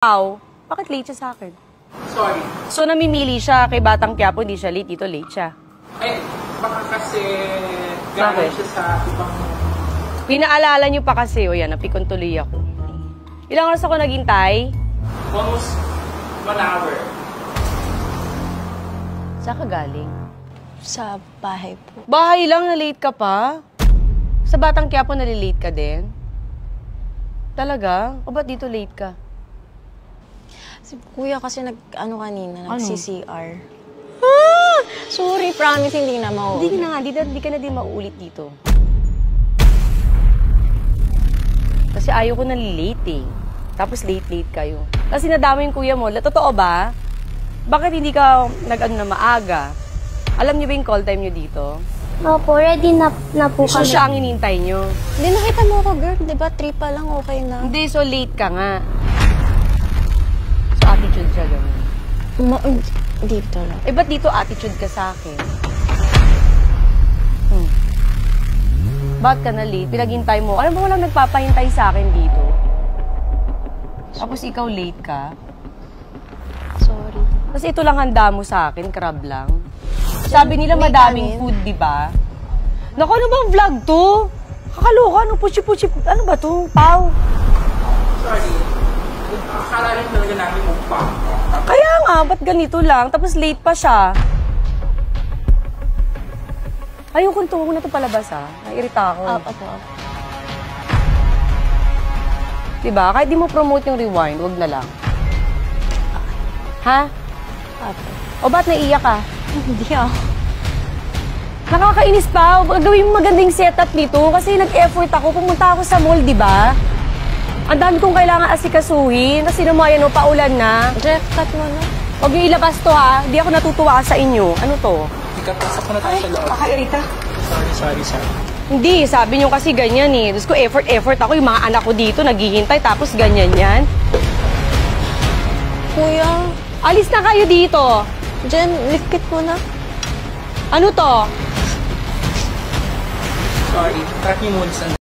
Wow, bakit late siya sa akin? Sorry. So, namimili siya kay Batang Quiapo, hindi siya late. Dito late siya. Eh, baka kasi galing siya sa ibang... Pinaalala niyo pa kasi, o yan, napikon tuloy ako. Ilang oras ako naghintay? Almost 1 hour. Saan ka galing? Sa bahay po. Bahay lang, na-late ka pa? Sa Batang Quiapo, nalilate ka din? Talaga? O ba't dito late ka? Si kuya kasi kanina, Ano? nag-CCR. Ah! Sorry, promise, hindi na mauulit. Hindi ka na din mauulit dito. Kasi ayaw ko nalilate eh. Tapos late kayo. Kasi nadama yung kuya mo. Totoo ba? Bakit hindi ka nag-ano na maaga? Alam niyo ba yung call time niyo dito? Opo, ready na po So kami. siya ang inintay niyo. Hindi, nakita mo ako, girl. Diba, 3 pa lang, okay na. Hindi, so late ka nga. So attitude siya ganun. Dito lang. Eh, ba't dito attitude ka sa akin? Ba't ka na late? Pinaghintay mo. Alam mo, walang nagpapahintay sa akin dito. Tapos ikaw late ka. Sorry. Kasi ito lang handa mo sa akin, crab lang. Sabi nila madaming food, di ba? Naku, ano bang vlog to? Kakaloka, ano puchi-puchi, ano ba to? Pau. Sorry. Akala rin talaga namin mukbang. Kaya nga, ba't ganito lang? Tapos late pa siya. Ayoko nito, huwag na ito palabas ha. Nairita ako. Opo. Diba? Kahit di mo promote yung rewind, huwag na lang. Ha? Opo. O ba't naiiyak ka? Hindi ako. Nakakainis pa. Gawin mo magandang setup nito kasi nag-effort ako. Pumunta ako sa mall, di ba? Ang dami kong kailangan asikasuhin. Kasi naman yan, paulan na. Jeff, cut mo na. Huwag niyo ilabas to ha. Di ako natutuwa sa inyo. Ano to? Ika, pasok mo na tayo sa loob. Kakairita. Sorry. Hindi, sabi niyo kasi ganyan eh. Tapos ko effort ako. Yung mga anak ko dito naghihintay tapos ganyan yan. Kuya, Alis na kayo dito. Jen, likit mo na. Ano to? Sorry. Track niyo muna sa